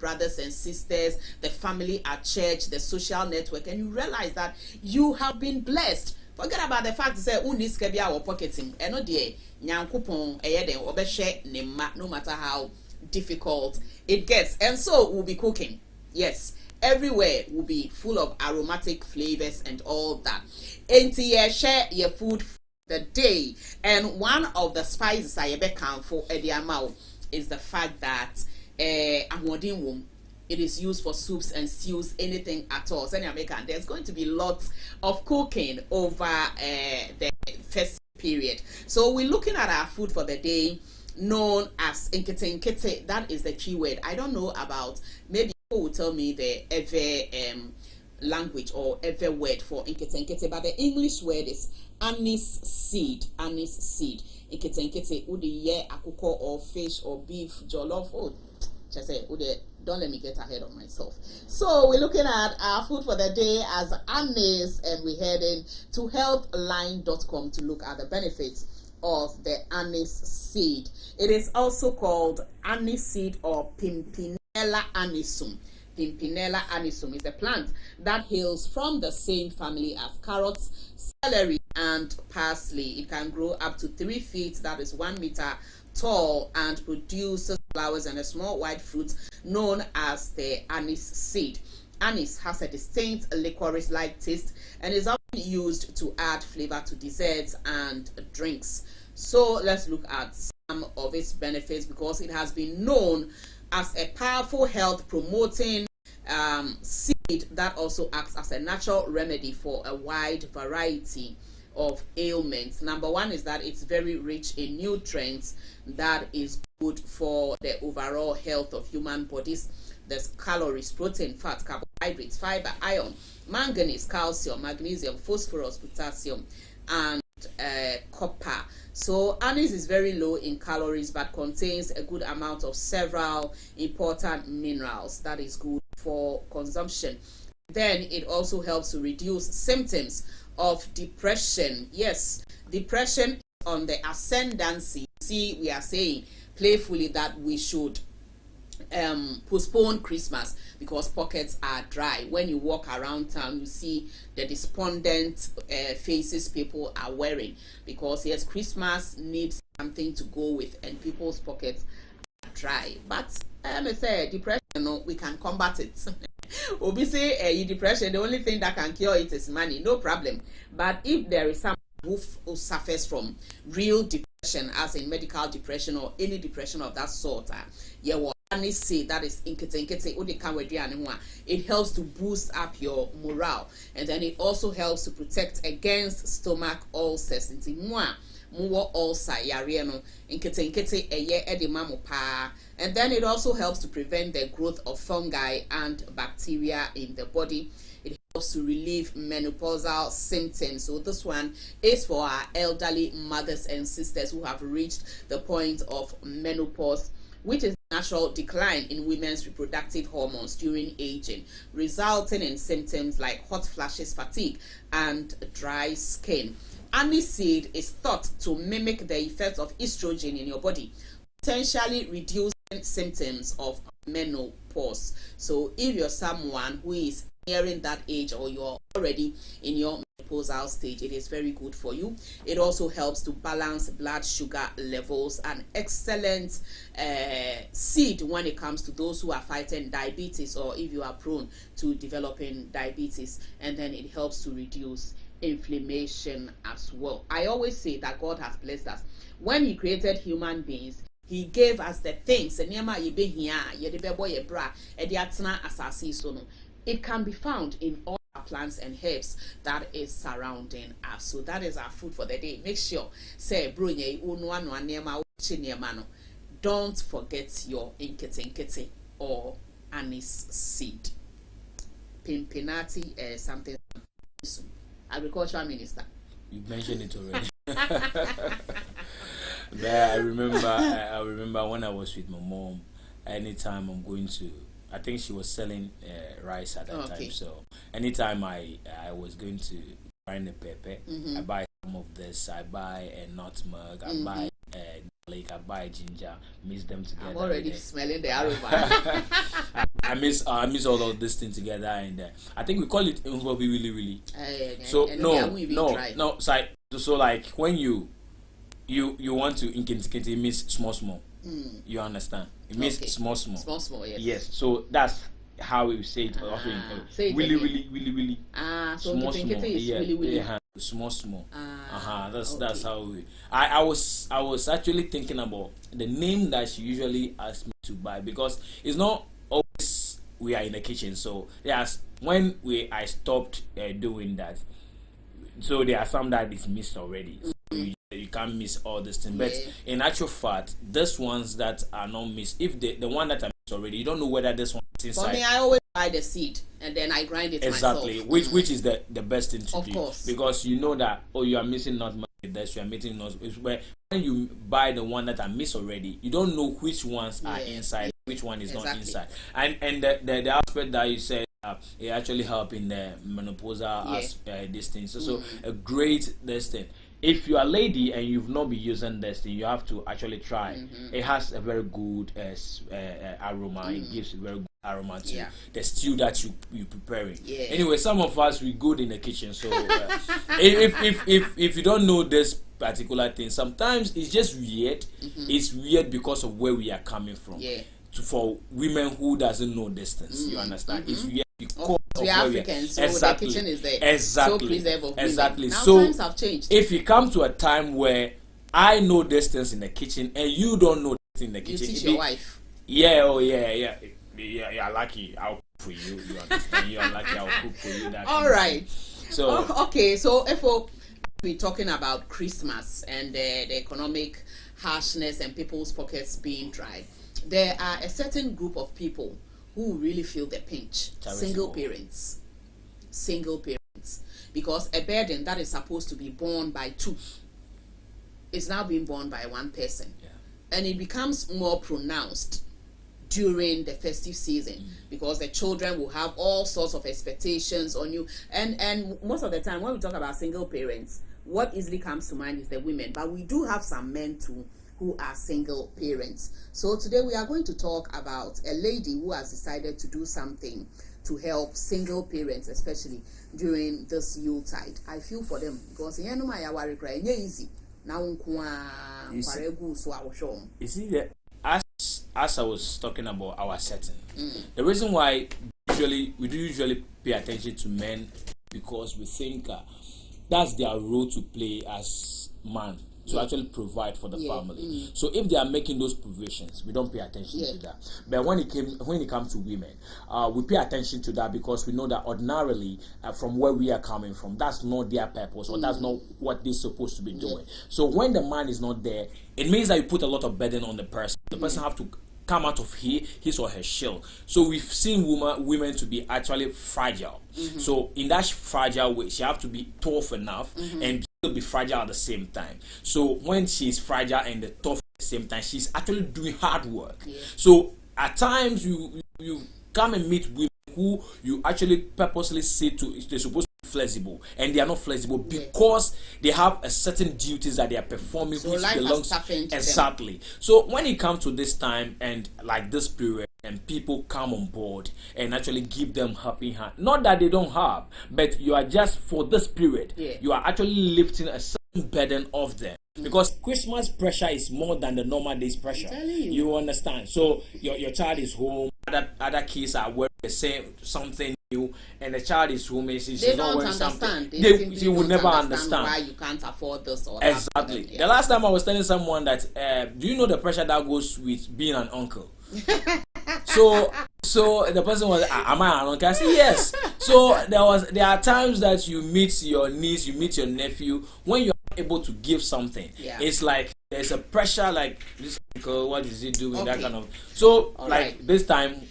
brothers and sisters, the family at church, the social network, and you realize that you have been blessed. Forget about the fact that unis can be our pocketing. And no dear, nyankopon eyeden obeshe nema, no matter how difficult it gets. And so we'll be cooking. Yes, everywhere will be full of aromatic flavors and all that. And share your food for the day. And one of the spices I ever count for Ediamao is the fact that it is used for soups and stews, anything at all. So there's going to be lots of cooking over the festive period. So we're looking at our food for the day, known as nkete nkete. That is the key word. I don't know about, maybe people will tell me the ever language or ever word for nkete nkete, but the English word is anise seed. Anise seed. Nkete nkete udi ye akuko or fish or beef jollof. Oh, just say don't let me get ahead of myself. So we're looking at our food for the day as anise, and we're heading to healthline.com to look at the benefits of the anise seed. It is also called anise seed or Pimpinella anisum. Pimpinella anisum is a plant that hails from the same family as carrots, celery, and parsley. It can grow up to 3 feet, that is 1 meter tall, and produces flowers and a small white fruit known as the anise seed. Anise has a distinct licorice-like taste and is often used to add flavor to desserts and drinks. So let's look at some of its benefits, because it has been known as a powerful health promoting seed that also acts as a natural remedy for a wide variety of ailments. Number one is that it's very rich in nutrients that is good for the overall health of human bodies. There's calories, protein, fat, carbohydrates, fiber, iron, manganese, calcium, magnesium, phosphorus, potassium, and copper. So anise is very low in calories but contains a good amount of several important minerals that is good for consumption. Then it also helps to reduce symptoms of depression. Yes, depression is on the ascendancy. See, we are saying playfully that we should postpone Christmas because pockets are dry. When you walk around town, you see the despondent faces people are wearing, because yes, Christmas needs something to go with and people's pockets are dry. But I say depression, we can combat it. Obi say depression, the only thing that can cure it is money, no problem. But if there is someone who suffers from real depression, as in medical depression or any depression of that sort, say that is it helps to boost up your morale, and then it also helps to protect against stomach ulcers. More ulcer and then it also helps to prevent the growth of fungi and bacteria in the body. It helps to relieve menopausal symptoms. So this one is for our elderly mothers and sisters who have reached the point of menopause, which is natural decline in women's reproductive hormones during aging, resulting in symptoms like hot flashes, fatigue, and dry skin. Anise seed is thought to mimic the effects of estrogen in your body, potentially reducing symptoms of menopause. So if you're someone who is nearing that age or you're already in your menopausal stage, it is very good for you. It also helps to balance blood sugar levels, an excellent seed when it comes to those who are fighting diabetes, or if you are prone to developing diabetes. And then it helps to reduce inflammation as well. I always say that God has blessed us. When he created human beings, he gave us the things. It can be found in all our plants and herbs that is surrounding us. So that is our food for the day. Make sure say don't forget your nkete or anise seed. Pimpinati something. Agricultural Minister. You mentioned it already. But I remember when I was with my mom, anytime I'm going to, I think she was selling rice at that time. So anytime I was going to find a pepper, I buy some of this. I buy a nutmeg. I buy garlic. I buy ginger. Mix them together. I'm already smelling the aroma. I miss all of this thing together, and I think we call it really. So no. So like when you want to it means small. You understand? It means small. Small, yes. Yes. So that's how we say it. Really. So small. Yeah. Small. That's how we. I was actually thinking about the name that she usually asks me to buy, because it's not always we are in the kitchen. So yes, when I stopped doing that, so there are some that is missed already. So you can't miss all this thing. But in actual fact, these ones that are not missed, if the one that I missed already, you don't know whether this one is inside. For me, I always buy the seed and then I grind it myself. Which is the best thing to do. Of course. Because you know that you are missing not much this, you are missing not. Where when you buy the one that I missed already, you don't know which ones are inside, which one is not inside. And the aspect that you said, it actually help in the menopausal this thing. So a great this thing. If you are a lady and you've not been using this thing, you have to actually try. It has a very good aroma. It gives a very good aroma to the stew that you preparing. Anyway, some of us, we good in the kitchen. So if you don't know this particular thing, sometimes it's just weird. It's weird because of where we are coming from. For women who doesn't know distance, you understand? It's weird because we are Africans, so the kitchen is there. So preserve of exactly. Now So times have changed. If you come to a time where I know distance in the kitchen and you don't know distance in the kitchen, you teach your wife. Yeah, you're lucky. I'll cook for you. You understand? You're lucky. I'll cook for you. All right. So okay. So if we're talking about Christmas and the economic harshness and people's pockets being dry, there are a certain group of people who really feel the pinch. Single parents, because a burden that is supposed to be borne by two is now being borne by one person, and it becomes more pronounced during the festive season because the children will have all sorts of expectations on you, and most of the time when we talk about single parents, what easily comes to mind is the women, but we do have some men too who are single parents. So today we are going to talk about a lady who has decided to do something to help single parents, especially during this Yuletide. I feel for them because easy. Now you see that as I was talking about our setting, the reason why we do usually pay attention to men, because we think that's their role to play as man, to actually provide for the family. So if they are making those provisions, we don't pay attention to that. But when it comes to women, we pay attention to that because we know that ordinarily, from where we are coming from, that's not their purpose, or that's not what they're supposed to be doing. So when the man is not there, it means that you put a lot of burden on the person. The person have to come out of his or her shell. So we've seen women to be actually fragile. So in that fragile way, she have to be tough enough and be fragile at the same time. So when she's fragile and tough at the same time, she's actually doing hard work. So at times you come and meet women who you actually purposely say they're supposed to be flexible, and they are not flexible because they have a certain duties that they are performing, so which life belongs exactly. So when it comes to this time and like this period, and people come on board and actually give them helping hand, not that they don't have, but you are just for this period, you are actually lifting a certain burden off them. Because Christmas pressure is more than the normal days pressure. You understand? So your child is home, other kids are wearing the same something new, and the child is home and she's not wearing something. They will never understand why you can't afford this or exactly. The last time I was telling someone that do you know the pressure that goes with being an uncle? So the person was, am I an uncle? I said yes. So there are times that you meet your niece, you meet your nephew, when you're able to give something, it's like there's a pressure, like this uncle, what is he doing, that kind of. So this time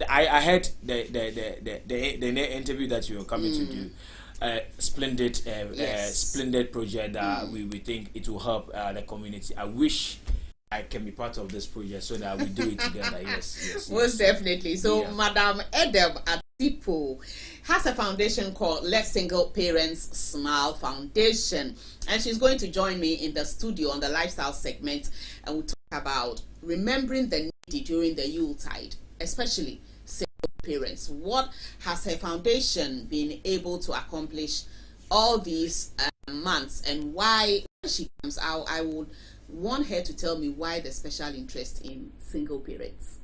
I heard the interview that you were coming to do. Splendid project that we think it will help the community. I wish I can be part of this project so that we do it together. Yes. Most definitely. So Madam Edeb Atipo has a foundation called Let Single Parents Smile Foundation, and she's going to join me in the studio on the lifestyle segment, and we'll talk about remembering the needy during the Yuletide, especially single parents. What has her foundation been able to accomplish all these months, and why when she comes out, I would want her to tell me why the special interest in single parents.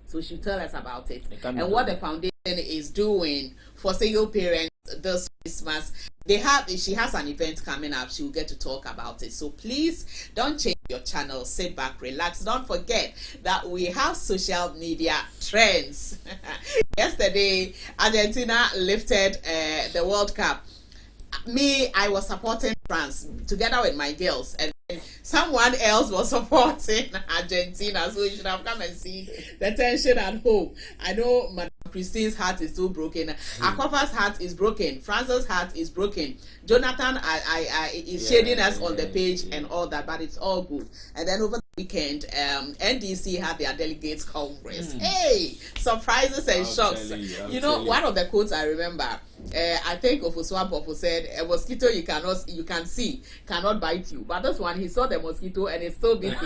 So she'll tell us about it and what the foundation is doing for single parents this Christmas. She has an event coming up. She will get to talk about it. So please don't change your channel. Sit back, relax. Don't forget that we have social media trends. Yesterday, Argentina lifted the World Cup. I was supporting France together with my girls, and someone else was supporting Argentina, so you should have come and see the tension at home. I know Madame Christine's heart is still broken. Akwafa's heart is broken. France's heart is broken. Jonathan is shading us on the page and all that, but it's all good. And then over the weekend, NDC had their delegates congress. Hey, surprises and shocks. You know, one of the quotes I remember, I think Ofuswapopo said, a mosquito you can see cannot bite you, but this one, he saw the mosquito and it's still beating.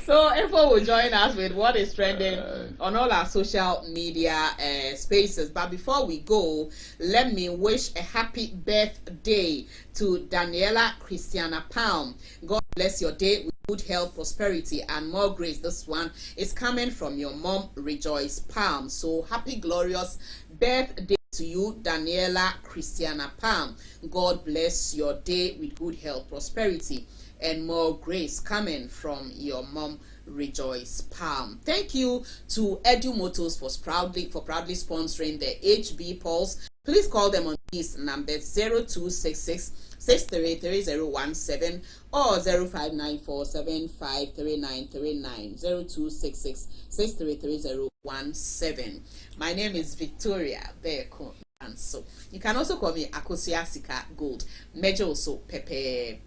So Info will join us with what is trending on all our social media spaces. But before we go, let me wish a happy birthday to Daniela Christiana Palm. God bless your day with good health, prosperity, and more grace. This one is coming from your mom, Rejoice Palm. So happy, glorious birthday to you, Daniela Christiana Palm. God bless your day with good health, prosperity, and more grace coming from your mom, Rejoice Palm. Thank you to Edu Motors for proudly sponsoring the HB Pulse. Please call them on these numbers: 0266 633017 or 0594753939, 0266 633017. My name is Victoria Beko. And so you can also call me Akosia Sika Gold. Major also Pepe.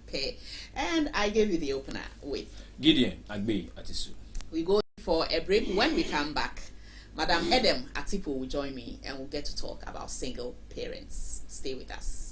And I gave you the opener with Gideon Agbe Atisu. We go for a break. When we come back, Madam Edem Atipo will join me and we'll get to talk about single parents. Stay with us.